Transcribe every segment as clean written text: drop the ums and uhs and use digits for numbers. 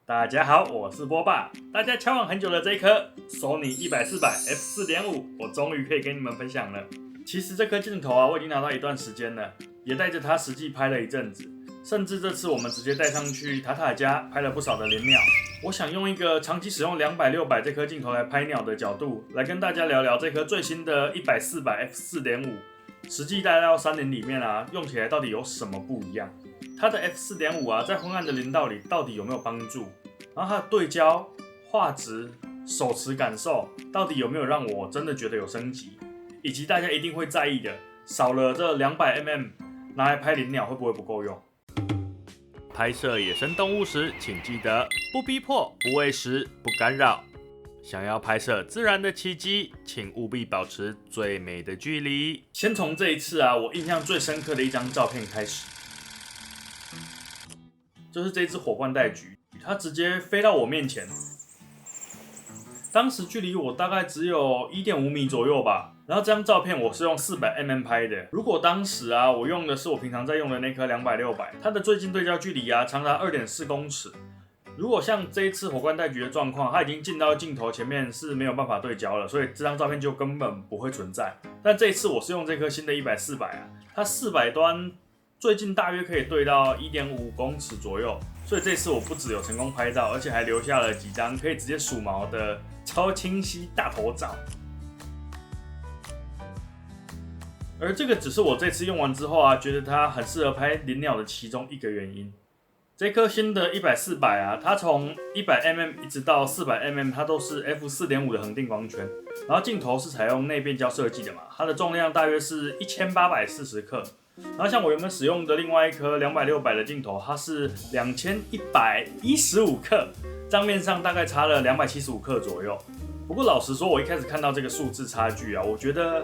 大家好，我是波霸。大家敲碗很久的这一颗 Sony 100-400 f4.5， 我终于可以跟你们分享了。其实这颗镜头啊，我已经拿到一段时间了，也带着它实际拍了一阵子，甚至这次我们直接带上去塔塔家拍了不少的连鸟。我想用一个长期使用200-600这颗镜头来拍鸟的角度，来跟大家聊聊这颗最新的100-400 f4.5， 实际带到山林里面啊，用起来到底有什么不一样？它的 f4.5 啊，在昏暗的林道里到底有没有帮助？然后它的对焦、画质、手持感受，到底有没有让我真的觉得有升级？以及大家一定会在意的，少了这200mm，拿来拍林鸟会不会不够用？拍摄野生动物时，请记得不逼迫、不喂食、不干扰。想要拍摄自然的奇迹，请务必保持最美的距离。先从这一次啊，我印象最深刻的一张照片开始。就是这只火冠带菊，它直接飞到我面前，当时距离我大概只有 1.5 米左右吧。然后这张照片我是用 400mm 拍的，如果当时啊我用的是我平常在用的那颗200-600，它的最近对焦距离啊长达 2.4 公尺。如果像这一次火冠带菊的状况，它已经进到镜头前面是没有办法对焦了，所以这张照片就根本不会存在。但这一次我是用这颗新的100-400啊，它400端最近大约可以对到 1.5 公尺左右，所以这次我不只有成功拍照，而且还留下了几张可以直接数毛的超清晰大头照。而这个只是我这次用完之后啊，觉得它很适合拍林鸟的其中一个原因。这颗新的100-400啊，它从 100mm 一直到 400mm， 它都是 f4.5 的恒定光圈，然后镜头是采用内变焦设计的嘛，它的重量大约是1840克。然后像我原本使用的另外一颗200-600的镜头，它是2115克，账面上大概差了275克左右。不过老实说，我一开始看到这个数字差距啊，我觉得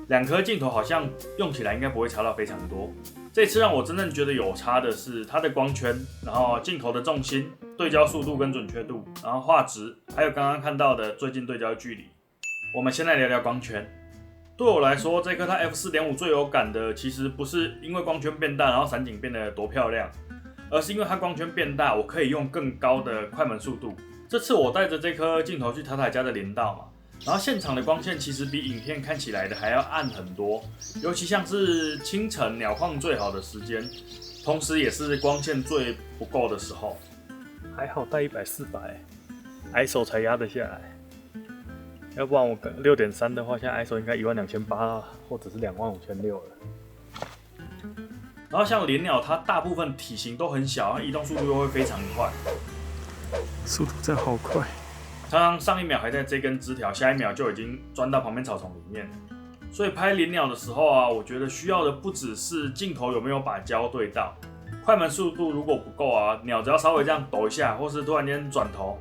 两颗镜头好像用起来应该不会差到非常多。这次让我真正觉得有差的是它的光圈，然后镜头的重心、对焦速度跟准确度，然后画质，还有刚刚看到的最近对焦距离。我们先来聊聊光圈。对我来说，这颗它 f4.5 最有感的，其实不是因为光圈变大，然后散景变得多漂亮，而是因为它光圈变大，我可以用更高的快门速度。这次我带着这颗镜头去塔塔家的林道嘛，然后现场的光线其实比影片看起来的还要暗很多，尤其像是清晨鸟况最好的时间，同时也是光线最不够的时候。还好带100-400，ISO 才压得下来。要不然我6.3的话，现在 ISO 应该12800或者是25600了。然后像林鸟，它大部分体型都很小，移动速度又会非常快，速度真好快。常常上一秒还在这根枝条，下一秒就已经钻到旁边草丛里面了。所以拍林鸟的时候啊，我觉得需要的不只是镜头有没有把焦对到，快门速度如果不够啊，鸟只要稍微这样抖一下，或是突然间转头，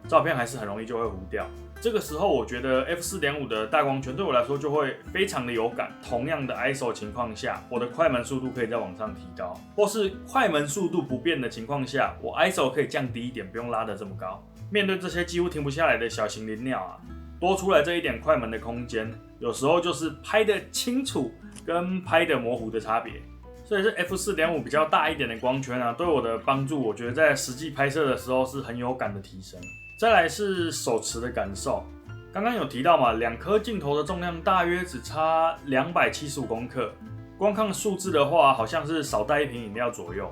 照片还是很容易就会糊掉。这个时候我觉得 f4.5 的大光圈对我来说就会非常的有感。同样的 ISO 情况下，我的快门速度可以再往上提高，或是快门速度不变的情况下，我 ISO 可以降低一点，不用拉得这么高。面对这些几乎停不下来的小型林鸟啊，多出来这一点快门的空间，有时候就是拍得清楚跟拍得模糊的差别。所以这 f4.5 比较大一点的光圈啊，对我的帮助，我觉得在实际拍摄的时候是很有感的提升。再来是手持的感受，刚刚有提到嘛，两颗镜头的重量大约只差275公克，光看数字的话，好像是少带一瓶饮料左右，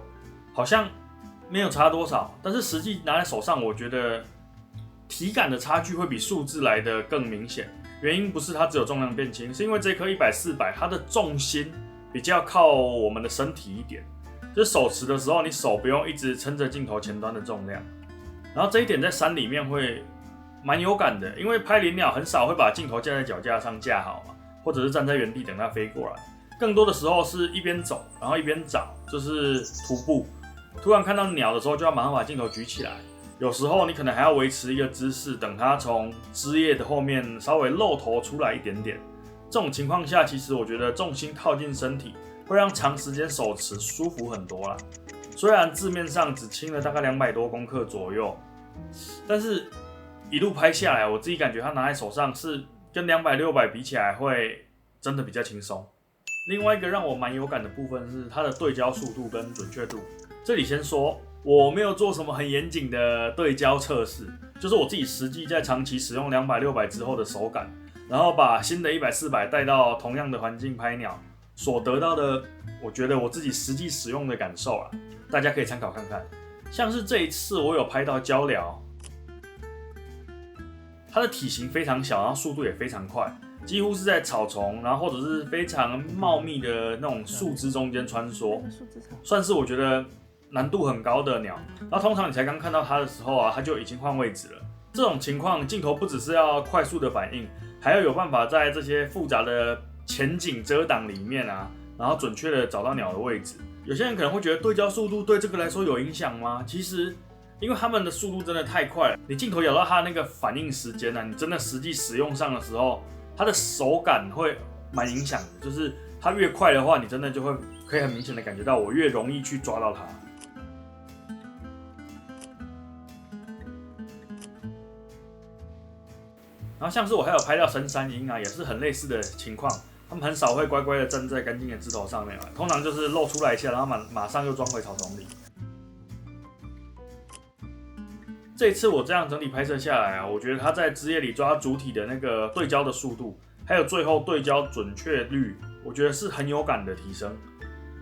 好像没有差多少，但是实际拿在手上，我觉得体感的差距会比数字来得更明显。原因不是它只有重量变轻，是因为这颗100-400它的重心比较靠我们的身体一点，就是手持的时候，你手不用一直撑着镜头前端的重量。然后这一点在山里面会蛮有感的，因为拍林鸟很少会把镜头架在脚架上架好嘛，或者是站在原地等它飞过来，更多的时候是一边走，然后一边找，就是徒步。突然看到鸟的时候，就要马上把镜头举起来。有时候你可能还要维持一个姿势，等它从枝叶的后面稍微露头出来一点点。这种情况下，其实我觉得重心靠近身体，会让长时间手持舒服很多啦。虽然字面上只轻了大概200多公克左右，但是一路拍下来，我自己感觉它拿在手上是跟200-600比起来会真的比较轻松。另外一个让我蛮有感的部分是它的对焦速度跟准确度。这里先说，我没有做什么很严谨的对焦测试，就是我自己实际在长期使用200、600之后的手感，然后把新的100、400带到同样的环境拍鸟所得到的，我觉得我自己实际使用的感受啊，大家可以参考看看。像是这一次我有拍到鹪鹩，它的体型非常小，然后速度也非常快，几乎是在草丛，然后或者是非常茂密的那种树枝中间穿梭，算是我觉得难度很高的鸟。然后通常你才刚看到它的时候啊，它就已经换位置了。这种情况，镜头不只是要快速的反应，还要有办法在这些复杂的前景遮挡里面啊，然后准确的找到鸟的位置。有些人可能会觉得对焦速度对这个来说有影响吗？其实，因为他们的速度真的太快了，你镜头咬到它那个反应时间啊，你真的实际使用上的时候，它的手感会蛮影响的。就是它越快的话，你真的就会可以很明显的感觉到我越容易去抓到它。然后像是我还有拍到深山鹰啊，也是很类似的情况。他们很少会乖乖的站在干净的枝头上面，通常就是露出来一下，然后马上又装回草丛里。这一次我这样整体拍摄下来啊，我觉得它在枝叶里抓主体的那个对焦的速度，还有最后对焦准确率，我觉得是很有感的提升。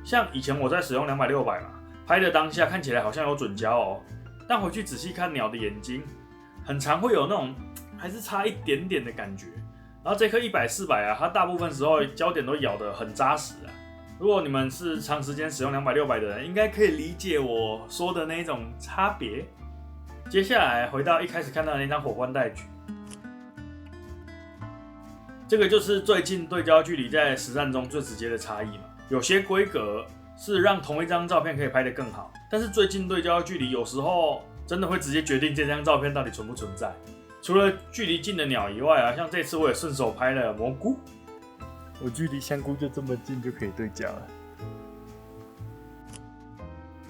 像以前我在使用200、600嘛，拍的当下看起来好像有准焦哦，但回去仔细看鸟的眼睛，很常会有那种还是差一点点的感觉。然后这颗100、400啊，它大部分时候焦点都咬得很扎实啊。如果你们是长时间使用200、600的人，应该可以理解我说的那一种差别。接下来回到一开始看到的那张火冠带菊，这个就是最近对焦距离在实战中最直接的差异嘛。有些规格是让同一张照片可以拍得更好，但是最近对焦距离有时候真的会直接决定这张照片到底存不存在。除了距离近的鸟以外啊，像这次我也顺手拍了蘑菇，我距离香菇就这么近就可以对焦了。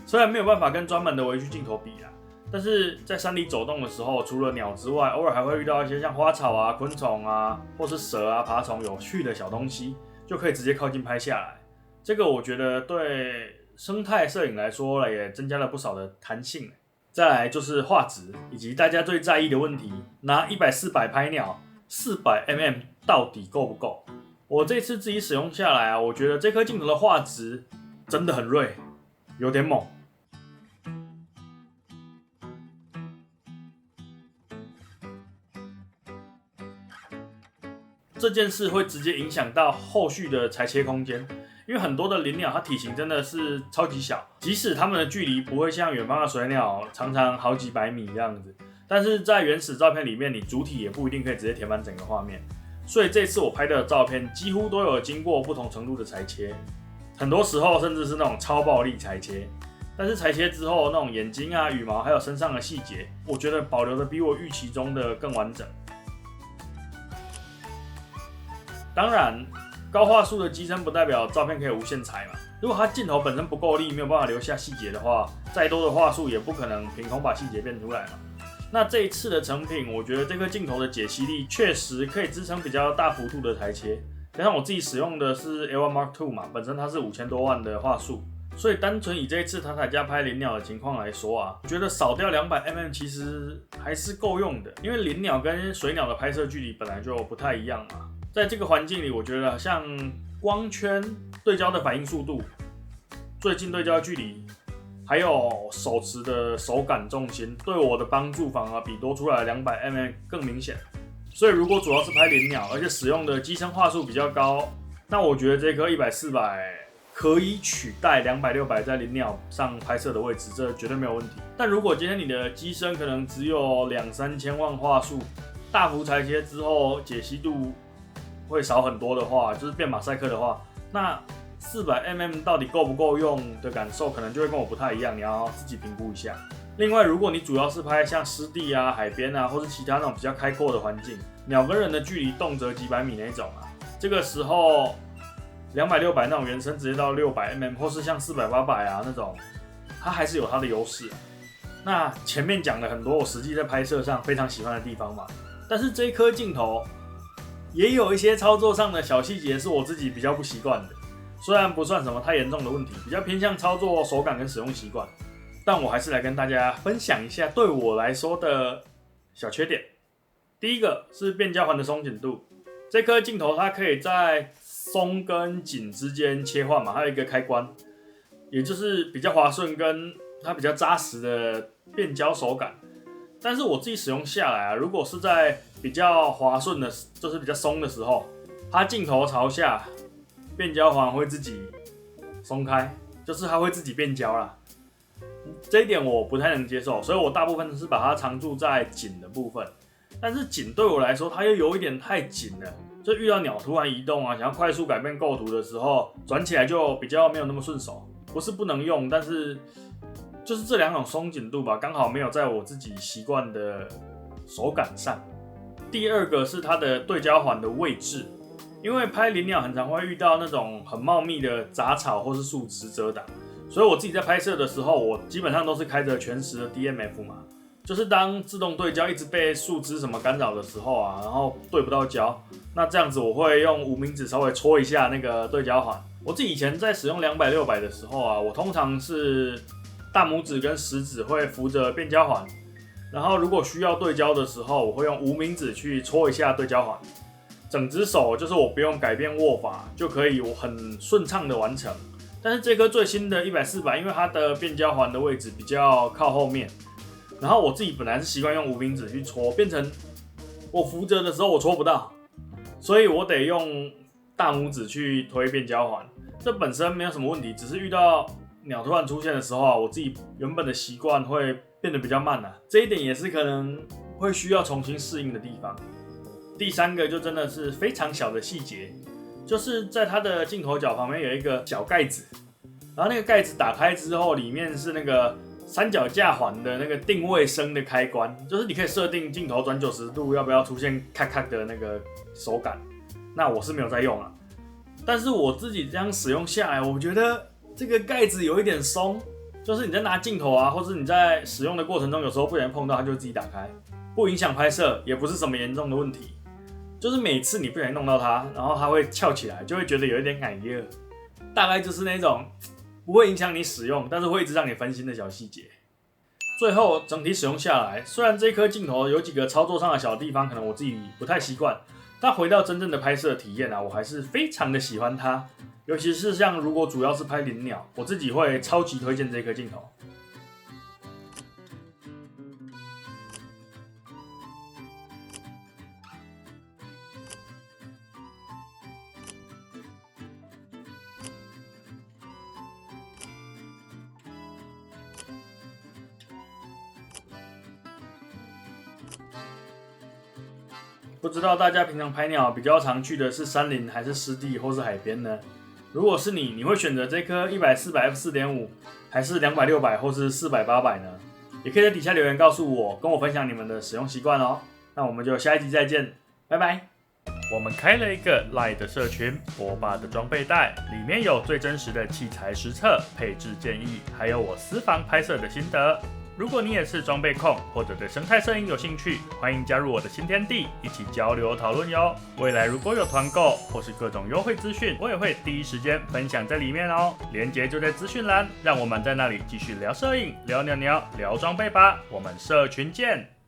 虽然没有办法跟专门的微距镜头比啦，但是在山里走动的时候，除了鸟之外，偶尔还会遇到一些像花草啊、昆虫啊，或是蛇啊、爬虫有趣的小东西，就可以直接靠近拍下来。这个我觉得对生态摄影来说也增加了不少的弹性。再来就是画质，以及大家最在意的问题，拿100、400拍鸟，400mm 到底够不够？我这次自己使用下来啊，我觉得这颗镜头的画质真的很锐，有点猛。这件事会直接影响到后续的裁切空间。因为很多的林鸟它体型真的是超级小，即使它们的距离不会像远方的水鸟常常好几百米这样子，但是在原始照片里面，你主体也不一定可以直接填满整个画面。所以这次我拍的照片几乎都有经过不同程度的裁切，很多时候甚至是那种超暴力裁切。但是裁切之后那种眼睛啊、羽毛还有身上的细节，我觉得保留的比我预期中的更完整。当然，高画素的机身不代表照片可以无限裁嘛。如果它镜头本身不够力，没有办法留下细节的话，再多的画素也不可能凭空把细节变出来嘛。那这一次的成品，我觉得这颗镜头的解析力确实可以支撑比较大幅度的裁切。加上我自己使用的是 A1 Mark II 嘛，本身它是5000多万的画素，所以单纯以这一次塔塔加拍林鸟的情况来说啊，我觉得少掉200mm 其实还是够用的，因为林鸟跟水鸟的拍摄距离本来就不太一样嘛。在这个环境里，我觉得像光圈、对焦的反应速度、最近对焦距离，还有手持的手感重心，对我的帮助反而比多出来的200mm 更明显。所以如果主要是拍林鸟，而且使用的机身画素比较高，那我觉得这颗100、400可以取代200、600在林鸟上拍摄的位置，这绝对没有问题。但如果今天你的机身可能只有2、3千万画素，大幅裁切之后解析度会少很多的话，就是变马赛克的话，那400mm 到底够不够用的感受，可能就会跟我不太一样，你要自己评估一下。另外，如果你主要是拍像湿地啊、海边啊，或是其他那种比较开阔的环境，鸟跟人的距离动辄几百米那种啊，这个时候200、600那种原生直接到600mm，或是像400、800啊那种，它还是有它的优势。那前面讲了很多我实际在拍摄上非常喜欢的地方嘛，但是这一颗镜头也有一些操作上的小细节是我自己比较不习惯的，虽然不算什么太严重的问题，比较偏向操作手感跟使用习惯。但我还是来跟大家分享一下对我来说的小缺点。第一个是变焦环的松紧度，这颗镜头它可以在松跟紧之间切换嘛，它有一个开关，也就是比较滑顺跟它比较扎实的变焦手感。但是我自己使用下来啊，如果是在比较滑顺的，就是比较松的时候，它镜头朝下，变焦环会自己松开，就是它会自己变焦啦。这一点我不太能接受，所以我大部分是把它常驻在紧的部分。但是紧对我来说，它又有一点太紧了，就遇到鸟突然移动啊，想要快速改变构图的时候，转起来就比较没有那么顺手。不是不能用，但是就是这两种松紧度吧，刚好没有在我自己习惯的手感上。第二个是它的对焦环的位置，因为拍林鸟很常会遇到那种很茂密的杂草或是树枝遮挡，所以我自己在拍摄的时候，我基本上都是开着全时的 DMF 嘛。就是当自动对焦一直被树枝什么干扰的时候啊，然后对不到焦，那这样子我会用无名指稍微戳一下那个对焦环。我自己以前在使用200、600的时候啊，我通常是大拇指跟食指会扶着变焦环，然后如果需要对焦的时候，我会用无名指去戳一下对焦环。整只手就是我不用改变握法就可以很顺畅的完成。但是这颗最新的100、400，因为它的变焦环的位置比较靠后面。然后我自己本来是习惯用无名指去戳，变成我扶着的时候我戳不到，所以我得用大拇指去推变焦环。这本身没有什么问题，只是遇到鸟突然出现的时候啊，我自己原本的习惯会变得比较慢啊，这一点也是可能会需要重新适应的地方。第三个就真的是非常小的细节，就是在它的镜头角旁边有一个小盖子，然后那个盖子打开之后，里面是那个三脚架环的那个定位声的开关，就是你可以设定镜头转90度要不要出现咔咔的那个手感。那我是没有在用啊，但是我自己这样使用下来，我觉得这个盖子有一点松，就是你在拿镜头啊，或是你在使用的过程中，有时候不小心碰到它就会自己打开，不影响拍摄，也不是什么严重的问题。就是每次你不小心弄到它，然后它会翘起来，就会觉得有一点感热，大概就是那种不会影响你使用，但是会一直让你分心的小细节。最后整体使用下来，虽然这颗镜头有几个操作上的小地方，可能我自己不太习惯，但回到真正的拍摄体验啊，我还是非常的喜欢它。尤其是像如果主要是拍林鸟，我自己会超级推荐这颗镜头。不知道大家平常拍鸟比较常去的是山林还是湿地或是海边呢？如果是你，你会选择这颗100、400 f4.5，还是200、600或是400、800呢？也可以在底下留言告诉我，跟我分享你们的使用习惯哦。那我们就下一集再见，拜拜。我们开了一个 LINE 的社群，波霸的装备袋，里面有最真实的器材实测、配置建议，还有我私房拍摄的心得。如果你也是装备控，或者对生态摄影有兴趣，欢迎加入我的新天地，一起交流讨论哟。未来如果有团购或是各种优惠资讯，我也会第一时间分享在里面哦。链接就在资讯栏，让我们在那里继续聊摄影、聊鸟鸟、聊装备吧。我们社群见。